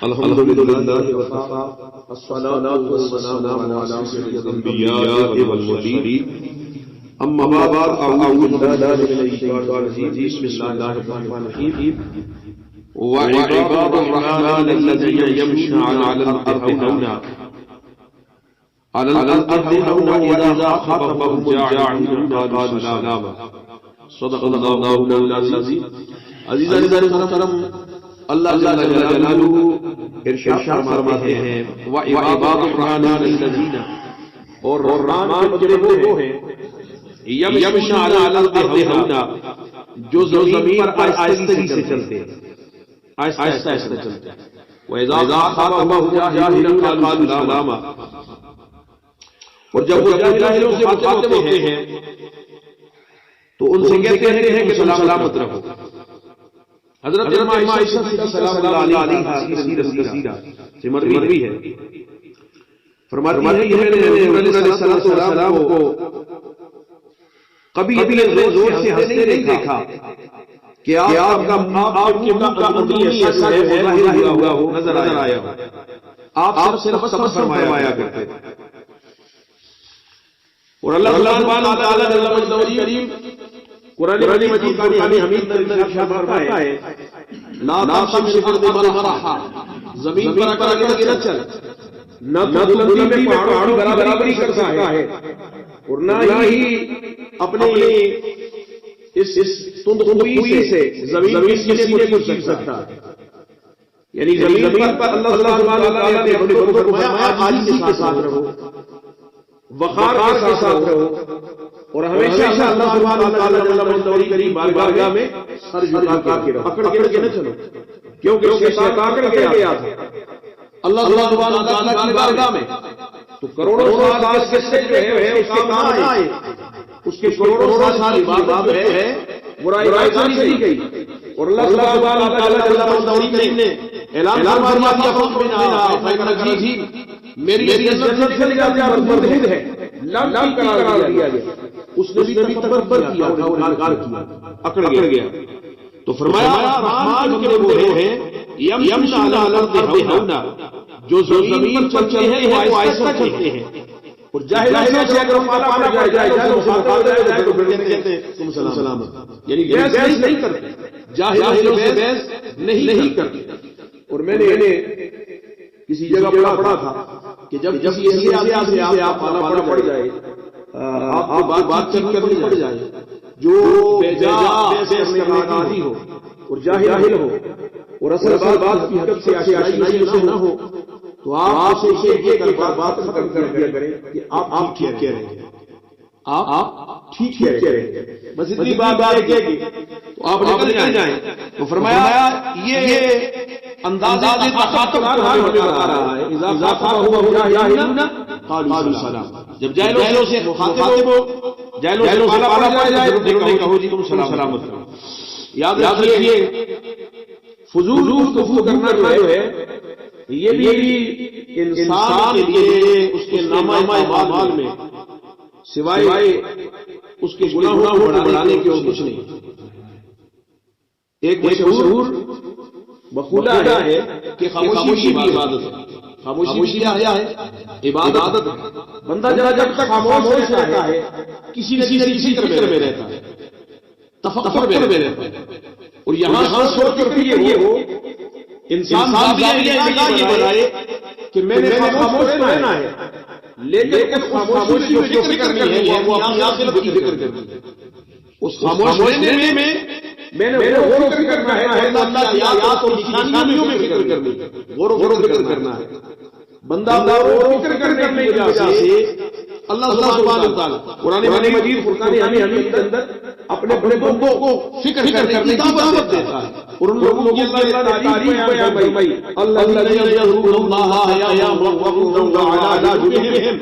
الحمد لله وكفى الصلاة والسلام على سيد الأنبياء والمرسلين أما بعد أعوذ بالله من الشيطان الرجيم بسم الله الرحمن الرحيم وعباد الرحمن الذين يمشون على الأرض هونا وإذا خاطبهم الجاهلون قالوا سلاما صدق الله العظيم. عزیزان محترم، اللہ جل جلالہ ارشاد فرماتے ہیں وعباد الرحمن الذین، اور رحمان جو وہ ہیں یمشون علی الارض ہونا، جو زمین پر آہستگی سے چلتے ہیں، آہستہ چلتے ہیں. وَإِذَا خَاطَبَهُمُ الْجَاهِلُونَ قَالُوا سَلَامًا، اور جب وہ جاہلوں سے مخاطب ہوتے ہیں تو ان سے کہتے ہیں کہ سلامت رہو. حضرت عائشہ سلام اللہ علیہا کی سیرہ سے مروی ہے، فرماتی ہے کہ میں نے حضور علیہ السلام کو کبھی زور سے ہنستے نہیں دیکھا کہ آپ کے منہ کا انگلی ایسا ہے ظاہر ہوا ہو، نظر آیا ہو. آپ صرف صبر فرمایا کرتے تھے. اور اللہ سبحانہ وتعالی جل مجدہ کریم قرآن مجید کا حمید میں ارشاد فرماتا ہے لا تمشي في الارض مرحا، زمین پر اگر نہ چل، نہ بلندی میں پہاڑوں کی برابری کر سکتا ہے اور نہ ہی اپنے اس تندخوئی سے زمین کے سینے کو چھین سکتا ہے. یعنی زمین پر اللہ سبحانہ وتعالی نے اپنے کو فرمایا عاجزی کے ساتھ رہو، وقار کے ساتھ رہو، اور ہمیشہ اللہ سبحانہ وتعالی جل مجدہ کریم بارگاہ میں سر جھکا کے رہو، اکڑ کے نہ چلو، کیونکہ شیطان اکڑ گیا تھا اللہ سبحانہ وتعالی کی بارگاہ میں. تو کروڑوں سال کے سجدے ہیں اس کے کام آئے، اس کے کروڑوں سال عبادت ہے برائی نہیں گئی. اور اللہ سبحانہ وتعالی جل مجدہ کریم نے اعلان فرما دیا میری جنت سے مردود ہے، لم قرار دیا گیا. اس نے بھی تکبر کیا اور انکار کیا، اکڑ گیا. تو فرمایا رحمان کے وہ ہیں یمشون علی الارض ہونا، جو زمین پر چلتے ہیں وہ آہستہ چلتے ہیں. اور جاہلوں سے اگر پالا پڑ جائے تو کہتے ہیں تم سلامت، یعنی بحث نہیں کرتے، جاہلوں سے بحث نہیں کرتے. اور میں نے کسی جگہ پڑھا تھا کہ جب کسی ایسی آدمی سے آپ پالا پڑ جائے، آپ کو بات چیت کرنی پڑ جائے جو بے جا بحث کرنے کا عادی ہو اور جاہل ہو اور اصل بات کی حقیقت سے آشنائی اسے نہ ہو، تو آپ سے یہ بات ختم کر دیا کریں کہ آپ ٹھیک کہہ رہے ہیں، آپ ٹھیک کہہ رہے ہیں، بس اتنی بات کہے گی تو آپ نکل جائیں. تو فرمایا یہ اندازہ تخاطب ہمیں بتا رہا ہے اذا خاطبهم الجاهلون قالوا سلاما. جب جاہلوں سے مخاطب ہو، جاہلوں سے پالا پڑ جائے تو کہو جی تم سلامت رہو. یاد رکھیے فضول گفتگو کرنا جو ہے یہ بھی انسان کے لیے اس کے نامہ اعمال میں سوائے اس کے گناہوں کو بڑھانے کے اور کچھ نہیں. ایک مشہور مقولہ ہے کہ خاموشی بھی عبادت ہے. خاموشی کیا ہے؟ عبادت. بندہ جب تک خاموش رہتا ہے کسی نہ کسی فکر میں رہتا ہے، تفکر میں رہتا ہے. اور یہاں سوچ کر یہ ہو انسان یہ بتائے کہ میں نے خاموش رہنا ہے، لیکن اس خاموشی میں جو فکر کرنی ہے وہ اپنی آخرت کی فکر کرنی ہے. اس خاموش رہنے میں میں نے غور و فکر کرنا ہے، اللہ کی آیات اور نشانیوں میں فکر کرنی ہے، غور و فکر کرنا ہے. بندہ غور و فکر کرنے کی وجہ سے اللہ سبحانہ وتعالی قرآن مجید فرقان حمید کے اندر اپنے بڑے بندوں کو فکر کرنے کی دعوت دیتا ہے. اور ان لوگوں کی اللہ تعریف بیان فرمائی الذین یذکرون اللہ قیاما وقعودا وعلی جنوبہم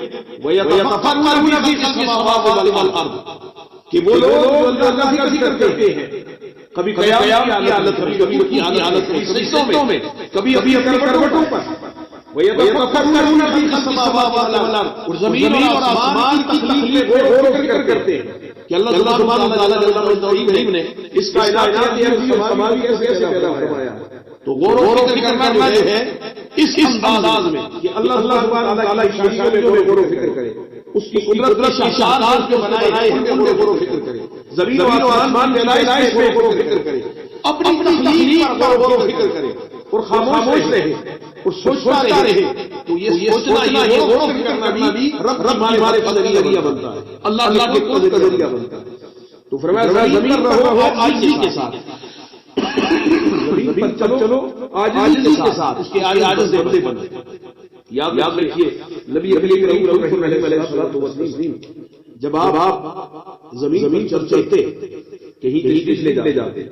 ویتفکرون فی خلق السماوات والارض، کہ وہ لوگ جو اللہ کا ذکر کرتے ہیں کبھی قیام کی حالت، کبھی کی حالت میں، سجدوں میں، کبھی اپنی کروٹوں پر، وَيَتَفَكَّرُونَ فِي خَلْقِ السَّمَاوَاتِ وَالْأَرْضِ، اور زمین اور آسمان کی تخلیق میں غور و فکر کرتے ہیں کہ اللہ سبحانہ وتعالی جل مجدہ کریم نے اس کائنات کی سماوی کیسے پیدا فرمایا. تو غور و فکر کرنا جو ہے اس انداز میں کہ اللہ سبحانہ وتعالی کی شانوں میں غور و فکر کرے، اس کی قدرت کی شان جو بنائے ہیں ان میں غور و فکر کرے، زمین و آسمان کے پیدائش میں غور و فکر کرے، اپنی تخلیق پر غور و فکر کرے اور خاموش رہے اور سوچتا رہے، تو یہ سوچنا، یہ غور و فکر کرنا بھی رب ہمارے ذریعہ بنتا ہے، اللہ کے قدرت کا ذریعہ بنتا ہے۔ تو فرمایا زمین پر رہو عاجزی کے ساتھ، زمین پر چلو عاجزی کے ساتھ، اس کے آگے عاجز بندے بنے۔ یاد رکھیے نبی کریم علیہ الصلوۃ والتسلیم جب آپ زمین پر چلتے، کہیں تشریف لے جاتے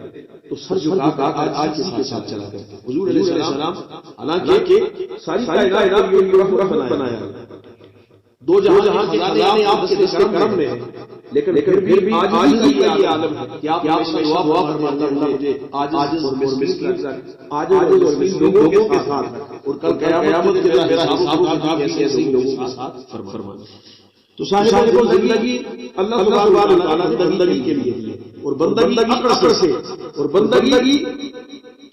تو سر جھکا کر عاجزی کے ساتھ چلا کرتے۔ حضور علیہ السلام حالانکہ ساری کائنات کو رحمت بنایا، دو جہاں کے خزانے آپ کے کرم میں ہیں، لیکن پھر بھی عاجزی کا یہ عالم ہے کہ آپ دعا فرماتے ہیں مجھے عاجز اور مسکین لوگوں کے ساتھ، اور کل قیامت کے دن میرا حساب ایسے لوگوں کے ساتھ فرمانا۔ تو صاحب کو زندگی اللہ سبحانہ وتعالی نے بندگی کے لیے دی، اور بندگی اکڑ سے، اور بندگی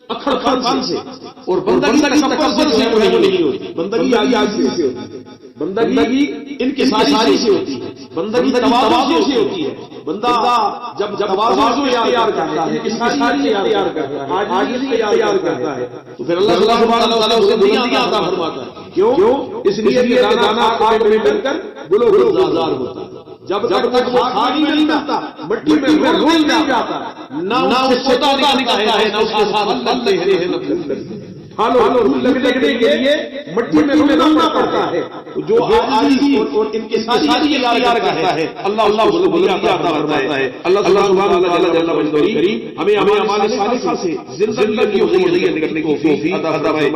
اکھڑ خان سے، اور بندگی تکبر سے نہیں ہوتی، بندگی عاجزی سے ہوتی ہے، بندگی انکساری سے ہوتی ہے، بندگی تواضع سے ہوتی ہے۔ بندہ جب تواضع اختیار کرتا ہے، انکساری اختیار کرتا ہے، عاجزی اختیار کرتا ہے، تو پھر اللہ سبحانہ وتعالی اسے بلندیاں عطا فرماتا ہے۔ کیوں؟ اس لیے کہ دانا آگ میں ڈل کر گلوزار ہوتا ہے۔ جب تک وہ خالی نہیں ملتا، مٹی میں رول نہیں جاتا، نہ اس سے توتا نکلتا ہے، نہ اس کے ساتھ پھل لگتے ہیں، نہ پھول لگتے ہیں۔ پھل اور پھول لگنے کے لیے مٹی میں رولنا پڑتا ہے۔ تو جو عاجزی اور انکساری اختیار کرتا ہے، اللہ اس کو بلندی عطا فرماتا ہے۔ اللہ سبحانہ وتعالی جل وجلہ کریم ہمیں اعمال صالحہ سے زندگی نکلنے کی توفیق عطا فرمائے۔